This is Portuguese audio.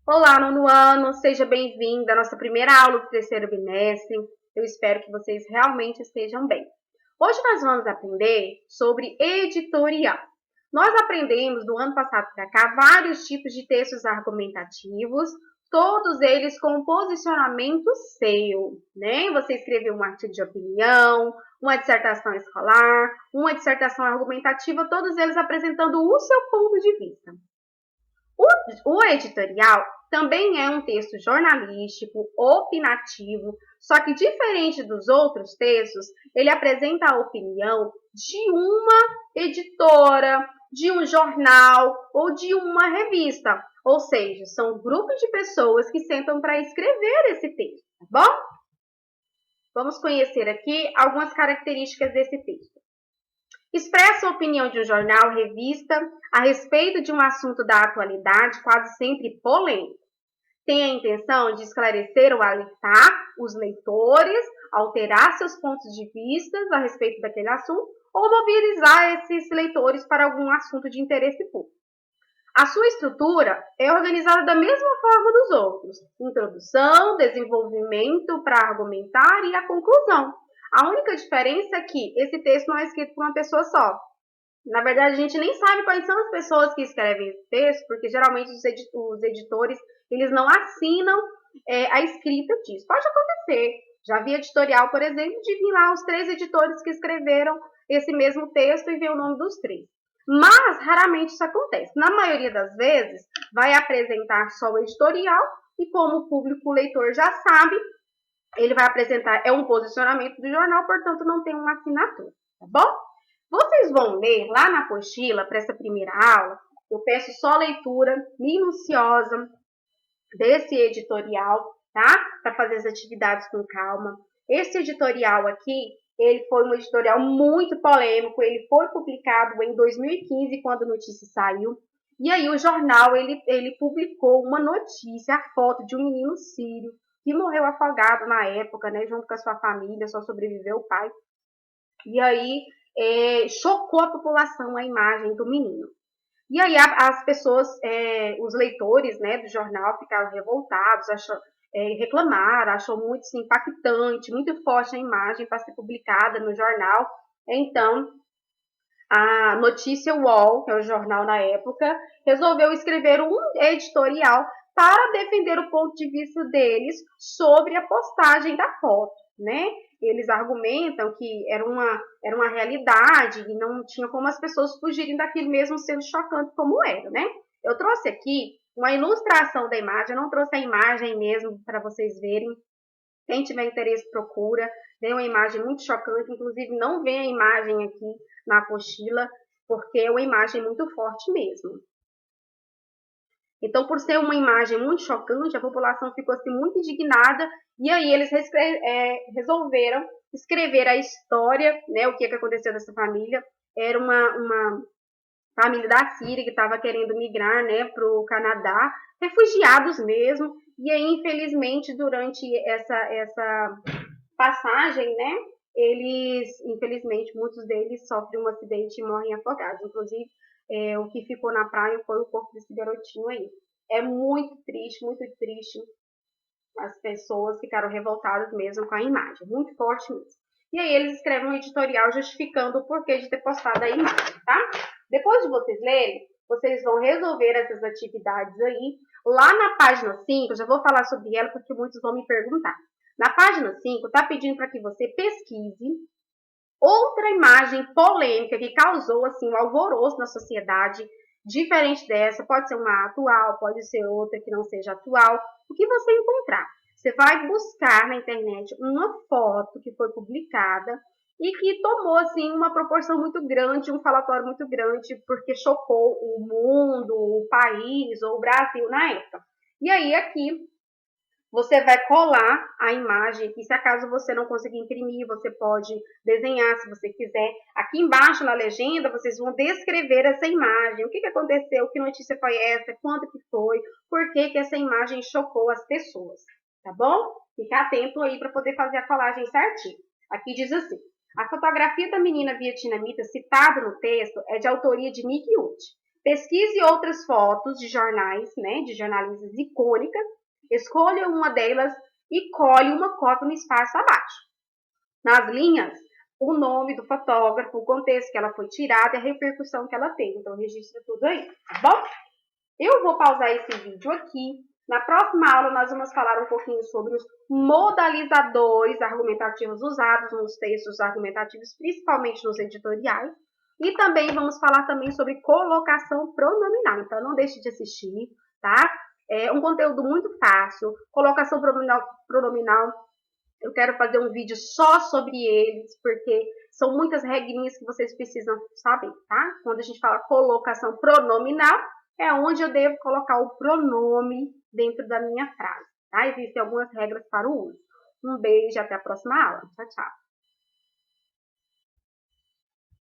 Olá, nono ano, seja bem-vindo à nossa primeira aula do terceiro bimestre. Eu espero que vocês realmente estejam bem. Hoje nós vamos aprender sobre editorial. Nós aprendemos do ano passado para cá vários tipos de textos argumentativos, todos eles com posicionamento seu, né? Você escreveu um artigo de opinião, uma dissertação escolar, uma dissertação argumentativa, todos eles apresentando o seu ponto de vista. O editorial também é um texto jornalístico, opinativo, só que diferente dos outros textos, ele apresenta a opinião de uma editora, de um jornal ou de uma revista. Ou seja, são grupos de pessoas que sentam para escrever esse texto, tá bom? Vamos conhecer aqui algumas características desse texto. Expressa a opinião de um jornal, revista, a respeito de um assunto da atualidade, quase sempre polêmico. Tem a intenção de esclarecer ou alertar os leitores, alterar seus pontos de vista a respeito daquele assunto ou mobilizar esses leitores para algum assunto de interesse público. A sua estrutura é organizada da mesma forma dos outros: introdução, desenvolvimento para argumentar e a conclusão. A única diferença é que esse texto não é escrito por uma pessoa só. Na verdade, a gente nem sabe quais são as pessoas que escrevem esse texto, porque geralmente os editores eles não assinam a escrita disso. Pode acontecer. Já vi editorial, por exemplo, de vir lá os 3 editores que escreveram esse mesmo texto e ver o nome dos 3. Mas raramente isso acontece. Na maioria das vezes, vai apresentar só o editorial e como o público, o leitor já sabe, ele vai apresentar, é um posicionamento do jornal, portanto não tem uma assinatura, tá bom? Vocês vão ler lá na apostila, para essa primeira aula, eu peço só leitura minuciosa desse editorial, tá? Para fazer as atividades com calma. Esse editorial aqui, ele foi um editorial muito polêmico, ele foi publicado em 2015, quando a notícia saiu. E aí o jornal, ele publicou uma notícia, a foto de um menino sírio, que morreu afogado na época, né, junto com a sua família, só sobreviveu o pai. E aí chocou a população a imagem do menino. E aí as pessoas, os leitores, né, do jornal ficaram revoltados, reclamaram, achou muito assim, impactante, muito forte a imagem para ser publicada no jornal. Então, a Notícia UOL, que é o jornal na época, resolveu escrever um editorial para defender o ponto de vista deles sobre a postagem da foto, né? Eles argumentam que era uma realidade e não tinha como as pessoas fugirem daquilo mesmo sendo chocante como era, né? Eu trouxe aqui uma ilustração da imagem, eu não trouxe a imagem mesmo para vocês verem. Quem tiver interesse, procura. Tem uma imagem muito chocante, inclusive não vê a imagem aqui na apostila, porque é uma imagem muito forte mesmo. Então, por ser uma imagem muito chocante, a população ficou assim, muito indignada, e aí eles resolveram escrever a história, né, o que aconteceu dessa família. Era uma família da Síria que estava querendo migrar, né, para o Canadá, refugiados mesmo, e aí, infelizmente, durante essa passagem, né, infelizmente, muitos deles sofrem um acidente e morrem afogados. Inclusive, o que ficou na praia foi o corpo desse garotinho aí. É muito triste, muito triste. As pessoas ficaram revoltadas mesmo com a imagem, muito forte mesmo. E aí eles escrevem um editorial justificando o porquê de ter postado a imagem, tá? Depois de vocês lerem, vocês vão resolver essas atividades aí. Lá na página 5, eu já vou falar sobre ela porque muitos vão me perguntar. Na página 5, está pedindo para que você pesquise outra imagem polêmica que causou assim um alvoroço na sociedade, diferente dessa, pode ser uma atual, pode ser outra que não seja atual, o que você encontrar. Você vai buscar na internet uma foto que foi publicada e que tomou assim uma proporção muito grande, um falatório muito grande, porque chocou o mundo, o país ou o Brasil na época. E aí aqui você vai colar a imagem aqui. Se acaso você não conseguir imprimir, você pode desenhar se você quiser. Aqui embaixo na legenda, vocês vão descrever essa imagem. O que aconteceu? Que notícia foi essa? Quando que foi? Por que essa imagem chocou as pessoas? Tá bom? Fica atento aí para poder fazer a colagem certinho. Aqui diz assim: a fotografia da menina vietnamita citada no texto é de autoria de Nick Wood. Pesquise outras fotos de jornais, né, de jornalistas icônicas, escolha uma delas e colhe uma cópia no espaço abaixo. Nas linhas, o nome do fotógrafo, o contexto que ela foi tirada e a repercussão que ela teve. Então, registra tudo aí, tá bom? Eu vou pausar esse vídeo aqui. Na próxima aula, nós vamos falar um pouquinho sobre os modalizadores argumentativos usados nos textos argumentativos, principalmente nos editoriais. E também vamos falar também sobre colocação pronominal. Então, não deixe de assistir, tá? É um conteúdo muito fácil. Colocação pronominal, eu quero fazer um vídeo só sobre eles, porque são muitas regrinhas que vocês precisam saber, tá? Quando a gente fala colocação pronominal, é onde eu devo colocar o pronome dentro da minha frase, tá? Existem algumas regras para o uso. Um beijo e até a próxima aula. Tchau, tchau.